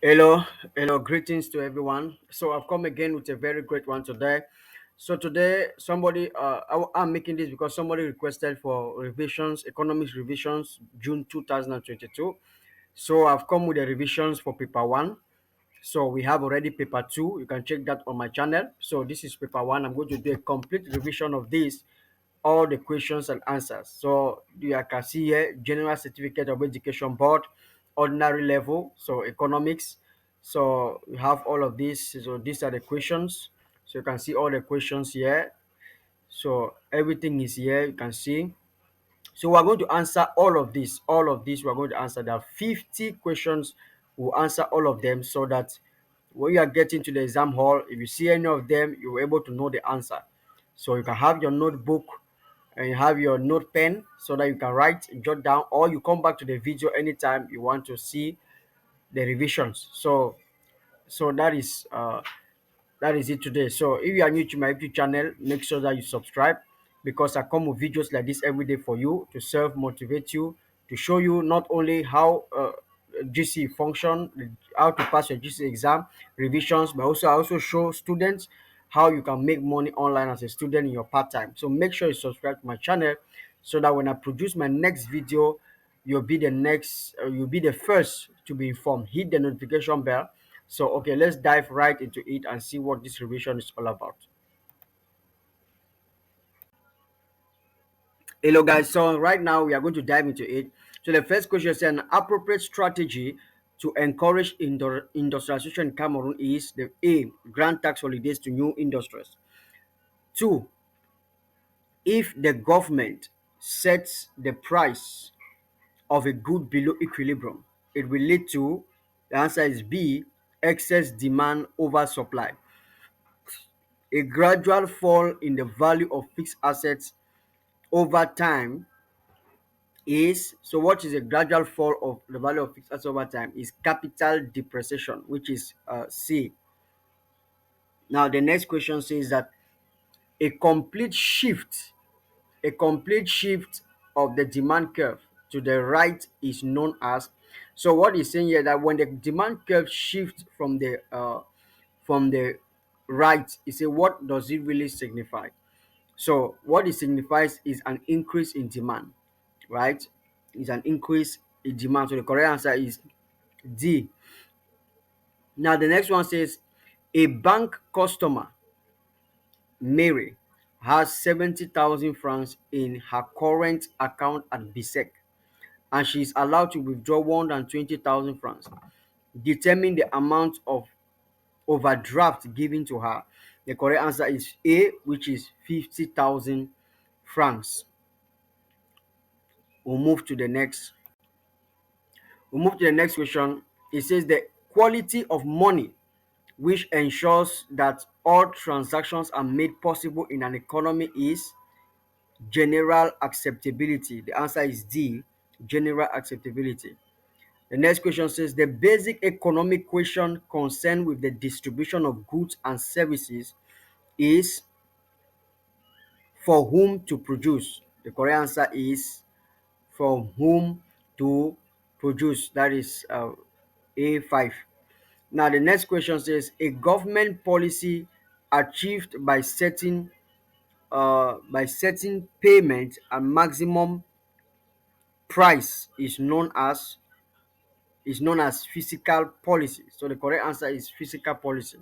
Hello, hello, greetings to everyone. So I've come again with a very great one today. So today, I'm making this because somebody requested for revisions, economics revisions, June 2022. So I've come with the revisions for paper one. So we have already paper two. You can check that on my channel. So this is paper one. I'm going to do a complete revision of this, all the questions and answers. So you can see here, General Certificate of Education Board, ordinary level, so economics. So you have all of these. So these are the questions. So you can see all the questions here. So everything is here. You can see. So we're going to answer all of this. All of this we're going to answer. There are 50 questions. We'll answer all of them so that when you are getting to the exam hall, if you see any of them, you're able to know the answer. So you can have your notebook and you have your note pen so that you can write, jot down, or you come back to the video anytime you want to see the revisions. So that is it today. So if you are new to my YouTube channel, make sure that you subscribe because I come with videos like this every day for you to serve, motivate you, to show you not only how GCE function, how to pass your GCE exam, revisions, but also I also show students how you can make money online as a student in your part time. So make sure you subscribe to my channel so that when I produce my next video, you'll be the first to be informed. Hit the notification bell. So okay, let's dive right into it and see what this revision is all about. Hello guys, so right now we are going to dive into it. So the first question is an appropriate strategy to encourage industrialization in Cameroon is the A, grant tax holidays to new industries. Two, if the government sets the price of a good below equilibrium, it will lead to, the answer is B, excess demand over supply. A gradual fall in the value of fixed assets over time is, so what is a gradual fall of the value of fixed assets over time is capital depreciation, which is C. Now the next question says that a complete shift a complete shift of the demand curve to the right is known as, so what he's saying here that when the demand curve shifts from the right, he say what does it really signify? So what it signifies is an increase in demand, right? It's an increase in demand. So the correct answer is D. Now the next one says a bank customer, Mary, has 70,000 francs in her current account at BSEC and she is allowed to withdraw 120,000 francs. Determine the amount of overdraft given to her. The correct answer is A, which is 50,000 francs. We'll move to the next. We'll move to the next question. It says the quality of money which ensures that all transactions are made possible in an economy is general acceptability. The answer is D, general acceptability. The next question says the basic economic question concerned with the distribution of goods and services is for whom to produce. The correct answer is from whom to produce. That is A5. Now the next question says a government policy achieved by setting payment and maximum price is known as fiscal policy. So the correct answer is fiscal policy.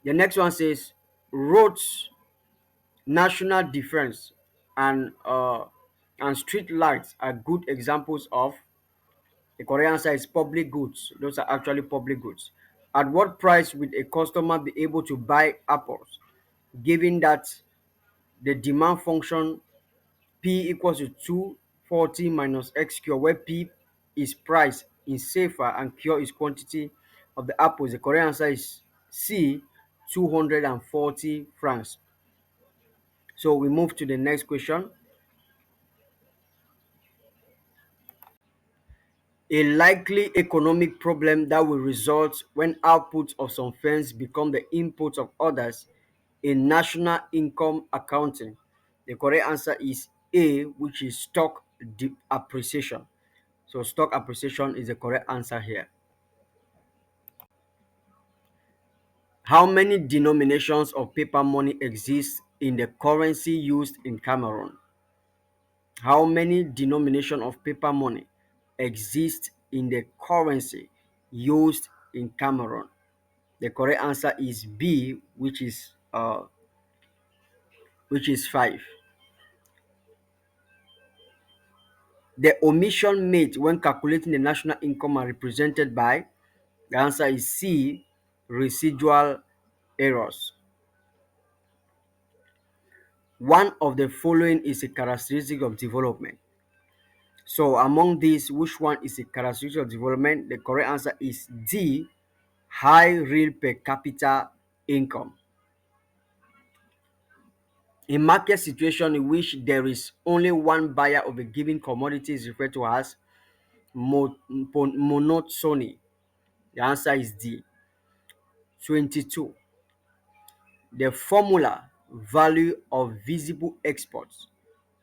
The next one says roads, national defense, and uh, and street lights are good examples of, the correct answer is public goods. Those are actually public goods. At what price would a customer be able to buy apples, given that the demand function P equals to 240 minus x cure, where P is price in safer and cure is quantity of the apples? The correct answer is C, 240 francs. So we move to the next question. A likely economic problem that will result when outputs of some firms become the inputs of others in national income accounting. The correct answer is A, which is stock appreciation. So stock appreciation is the correct answer here. How many denominations of paper money exist in the currency used in Cameroon? How many denomination of paper money exist in the currency used in Cameroon? The correct answer is B, which is five. The omission made when calculating the national income are represented by, the answer is C, residual errors. One of the following is a characteristic of development. So among these, which one is a characteristic of development? The correct answer is D, high real per capita income. A market situation in which there is only one buyer of a given commodity is referred to as monotony. The answer is D. 22. The formula value of visible exports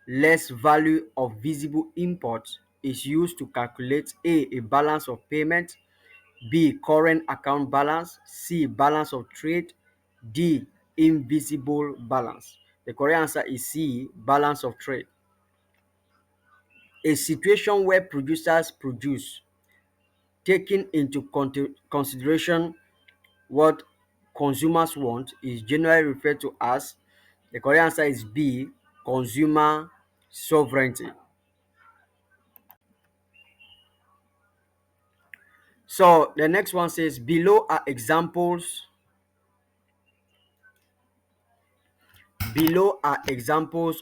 less value of visible imports is used to calculate A balance of payment, B, current account balance, C, balance of trade, D, invisible balance. The correct answer is C, balance of trade. A situation where producers produce, taking into consideration what consumers want, is generally referred to as, the correct answer is B, consumer sovereignty. So the next one says below are examples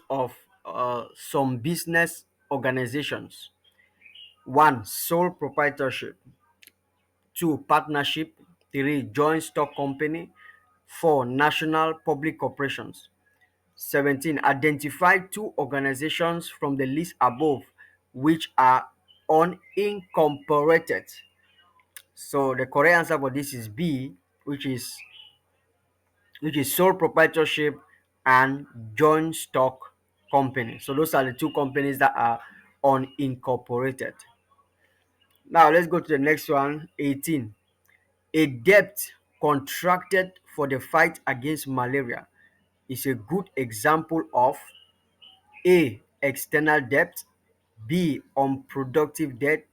of some business organizations. One, sole proprietorship. Two, partnership. Three, joint stock company. Four, national public corporations. 17, identify two organizations from the list above which are unincorporated. So the correct answer for this is B, which is sole proprietorship and joint stock company. So those are the two companies that are unincorporated. Now let's go to the next one, 18. A debt contracted for the fight against malaria is a good example of A, external debt, B, unproductive debt,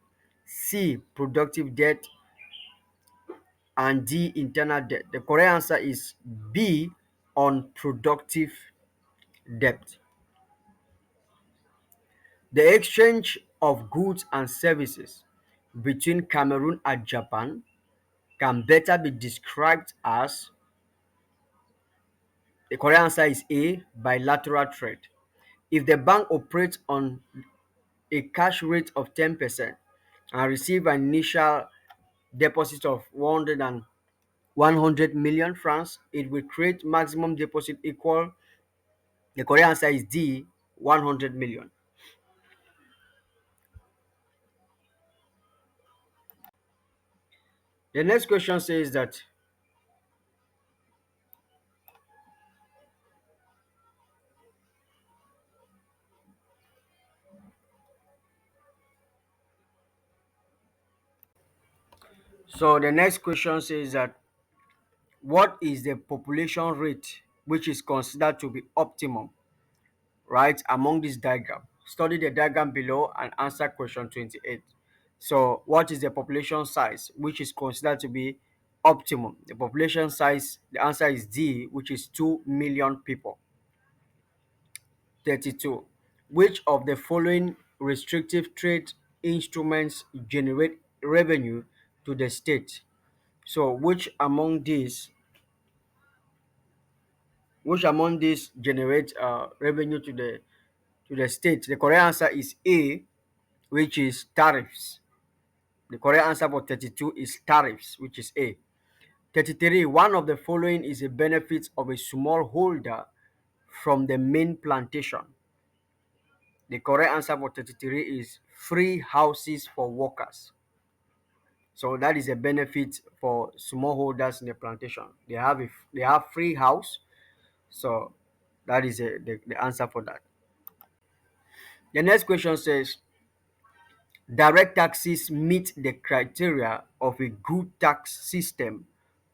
C, productive debt, and D, internal debt. The correct answer is B, unproductive debt. The exchange of goods and services between Cameroon and Japan can better be described as, the correct answer is A, bilateral trade. If the bank operates on a cash rate of 10% and receive an initial deposit of 100 million francs, it will create maximum deposit equal, the correct answer is D, 100 million. The next question says that, so the next question says that, what is the population rate which is considered to be optimum, right, among this diagram? Study the diagram below and answer question 28. So what is the population size which is considered to be optimum? The population size, the answer is D, which is 2 million people. 32. Which of the following restrictive trade instruments generate revenue to the state? So which among these generate revenue to the state? The correct answer is A, which is tariffs. The correct answer for 32 is tariffs, which is A. 33. One of the following is a benefit of a smallholder from the main plantation. The correct answer for 33 is free houses for workers. So that is a benefit for smallholders in the plantation. They have free house. So that is the answer for that. The next question says, direct taxes meet the criteria of a good tax system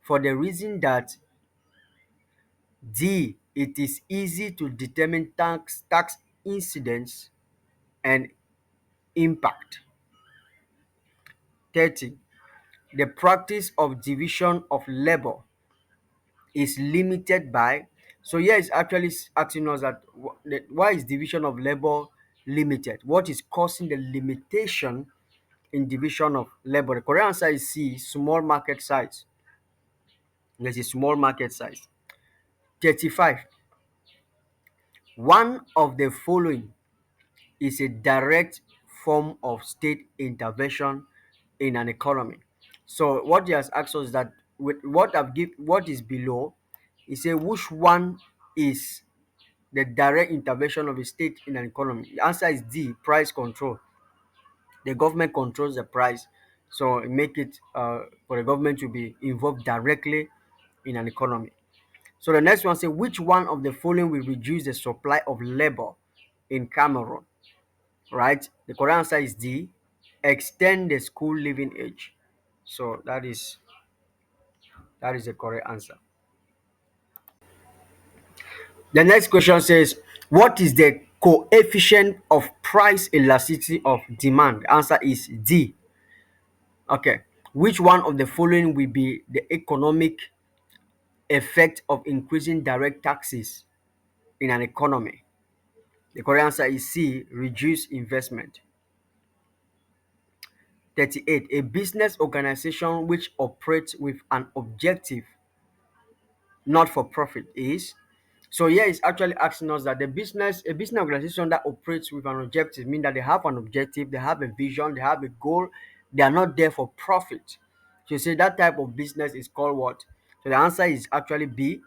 for the reason that D. It is easy to determine tax incidence and impact. 30. The practice of division of labor is limited by. So here is actually asking us that why is division of labor limited? What is causing the limitation in division of labor? The correct answer is C, small market size. There's a small market size. 35. One of the following is a direct form of state intervention in an economy. So what he has asked us that with what is below, he say which one is the direct intervention of a state in an economy. The answer is D, price control. The government controls the price, so make it for the government to be involved directly in an economy. So the next one say which one of the following will reduce the supply of labor in Cameroon? Right? The correct answer is D, extend the school leaving age. So that is the correct answer. The next question says, what is the coefficient of price elasticity of demand? The answer is D. Okay. Which one of the following will be the economic effect of increasing direct taxes in an economy? The correct answer is C, reduce investment. 38. A business organization which operates with an objective not for profit is. So here is actually asking us that a business organization that operates with an objective mean that they have an objective, they have a vision, they have a goal, they are not there for profit. So you say that type of business is called what? So the answer is actually B.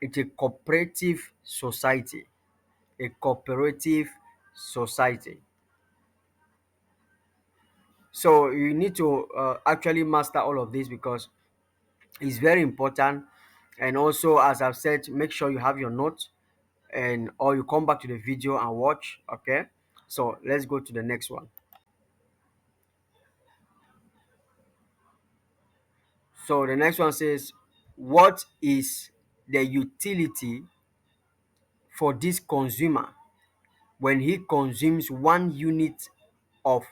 It's a cooperative society. A cooperative society. So you need to actually master all of this because it's very important. And also, as I've said, make sure you have your notes and or you come back to the video and watch. Okay, so let's go to the next one. So the next one says, what is the utility for this consumer when he consumes 1 unit of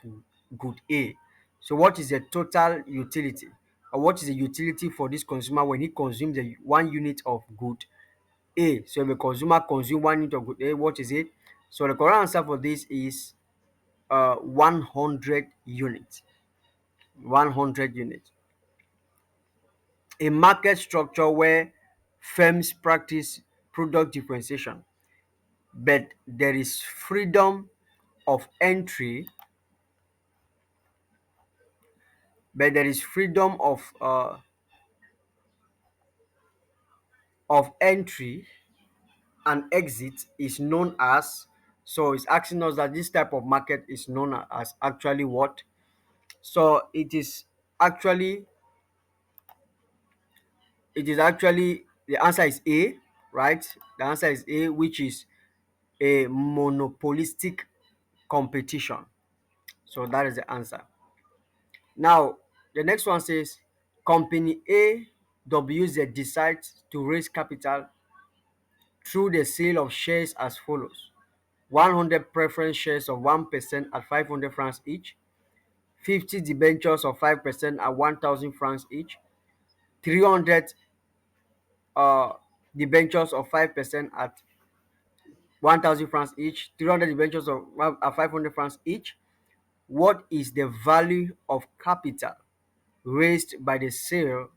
good A? So what is the total utility, or what is the utility for this consumer when he consumes the 1 unit of good A? So if a consumer consumes 1 unit of good A, what is it? So the correct answer for this is 100 units. 100 units. A market structure where firms practice product differentiation, but there is freedom of entry, but there is freedom of entry and exit is known as. So it's asking us that this type of market is known as actually what? So actually it is actually the answer is A, right? The answer is A, which is a monopolistic competition. So that is the answer. Now, the next one says company A WZ decides to raise capital through the sale of shares as follows: 100 preference shares of 1% at 500 francs each, 50 debentures of 5% at 1,000 francs each, 300 uh, debentures of 5% at 1,000 francs each, 300 debentures of 500 francs each. What is the value of capital raised by the sale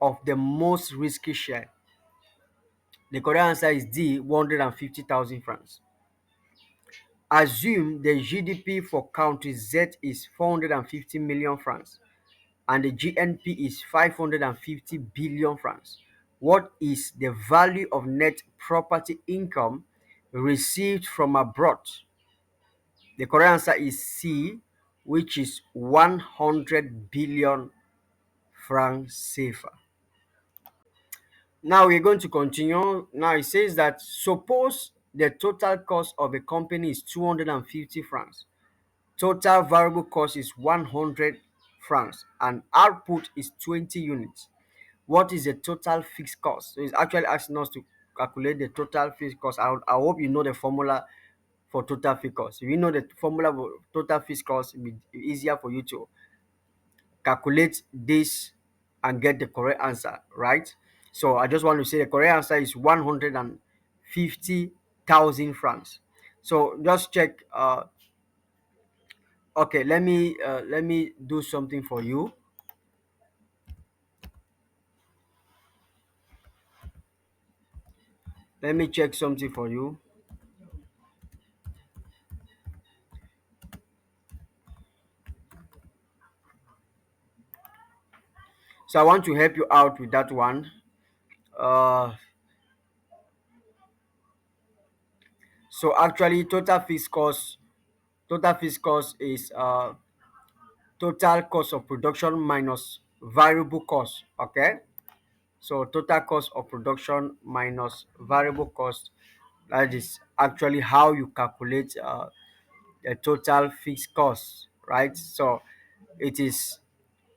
of the most risky share? The correct answer is D, 150,000 francs. Assume the GDP for country Z is 450 million francs and the GNP is 550 billion francs. What is the value of net property income received from abroad? The correct answer is C, which is 100 billion francs CFA. Now we're going to continue. Now it says that suppose the total cost of a company is 250 francs, total variable cost is 100 francs, and output is 20 units. What is the total fixed cost? So it's actually asking us to calculate the total fixed cost, I hope you know the formula for total fixed cost. If you know the formula for total fixed cost, it will be easier for you to calculate this and get the correct answer, right? So I just want to say the correct answer is 150,000 francs. So just check. Okay, let me do something for you. Let me check something for you. So I want to help you out with that one. Uh, so actually, total fixed cost is total cost of production minus variable cost. Okay, so total cost of production minus variable cost. That is actually how you calculate the total fixed cost, right? So it is,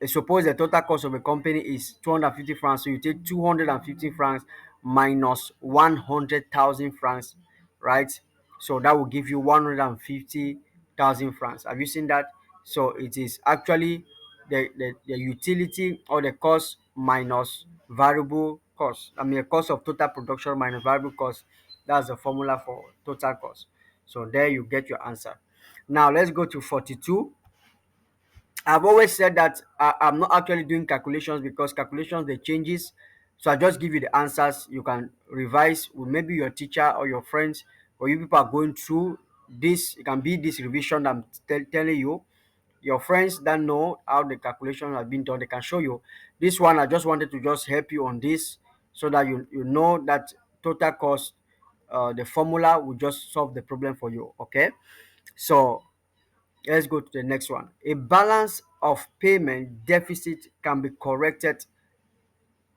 suppose the total cost of a company is 250 francs, so you take 250 francs minus 100,000 francs, right? So that will give you 150,000 francs. Have you seen that? So it is actually the utility or the cost minus variable cost. I mean, the cost of total production minus variable cost. That's the formula for total cost. So there you get your answer. Now let's go to 42. I've always said that I'm not actually doing calculations because calculations they changes. So I just give you the answers. You can revise with maybe your teacher or your friends, or you people are going through this. It can be this revision I'm telling you. Your friends that know how the calculation has been done, they can show you. This one I just wanted to just help you on this so that you know that total cost, the formula will just solve the problem for you. Okay, so let's go to the next one. A balance of payment deficit can be corrected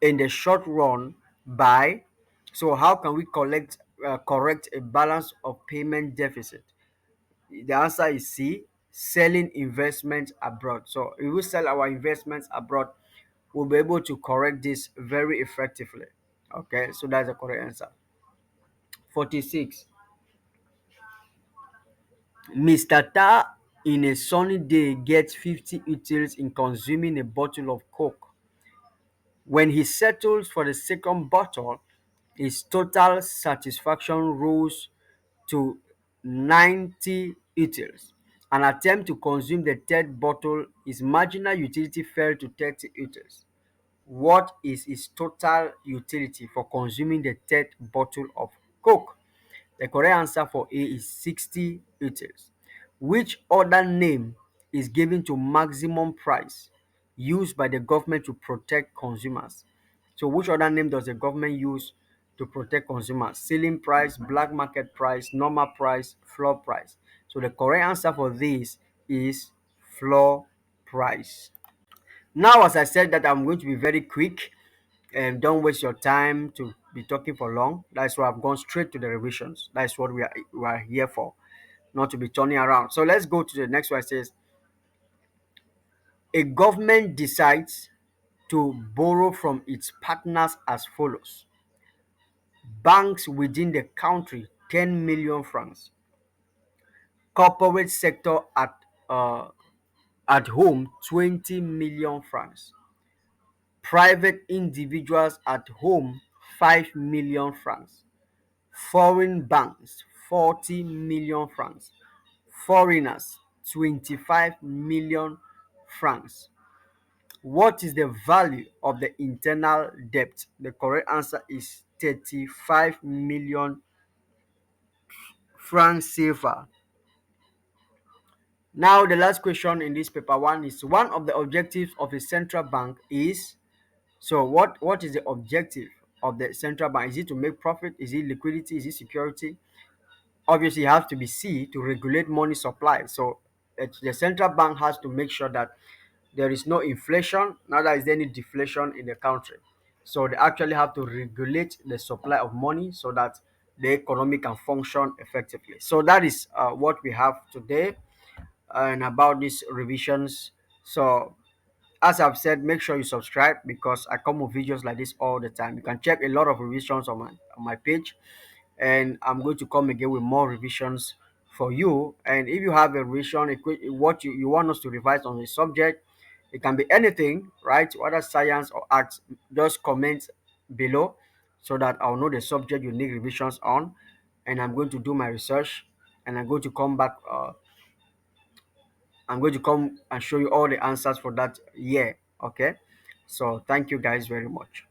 in the short run by. So how can we correct a balance of payment deficit? The answer is C, selling investments abroad. So if we sell our investments abroad, we'll be able to correct this very effectively. Okay, so that's the correct answer. 46. Mr. Ta in a sunny day gets 50 utils in consuming a bottle of Coke. When he settles for the second bottle, his total satisfaction rose to 90 utils. An attempt to consume the third bottle, his marginal utility fell to 30 utils. What is his total utility for consuming the third bottle of Coke? The correct answer for A is 60 utils. Which other name is given to maximum price used by the government to protect consumers? So which other name does the government use to protect consumers? Ceiling price, black market price, normal price, floor price. So the correct answer for this is floor price. Now, as I said that I'm going to be very quick and don't waste your time to be talking for long. That's why I've gone straight to the revisions. That's what we are here for, not to be turning around. So let's go to the next one. It says a government decides to borrow from its partners as follows: banks within the country 10 million francs, corporate sector uh, at home 20 million francs, private individuals at home 5 million francs, foreign banks 40 million francs, foreigners 25 million francs. What is the value of the internal debt? The correct answer is 35 million francs CFA. Now, the last question in this paper one is one of the objectives of a central bank is. So, what is the objective of the central bank? Is it to make profit? Is it liquidity? Is it security? Obviously, it has to be C, to regulate money supply. So, the central bank has to make sure that there is no inflation, neither is there any deflation in the country. So they actually have to regulate the supply of money so that the economy can function effectively. So that is what we have today and about these revisions. So as I've said, make sure you subscribe because I come with videos like this all the time. You can check a lot of revisions on my page, and I'm going to come again with more revisions for you. And if you have a revision, what you want us to revise on the subject, it can be anything, right? Whether science or arts, just comment below so that I'll know the subject you need revisions on, and I'm going to do my research, and I'm going to come back. I'm going to come and show you all the answers for that year. Okay. So thank you guys very much.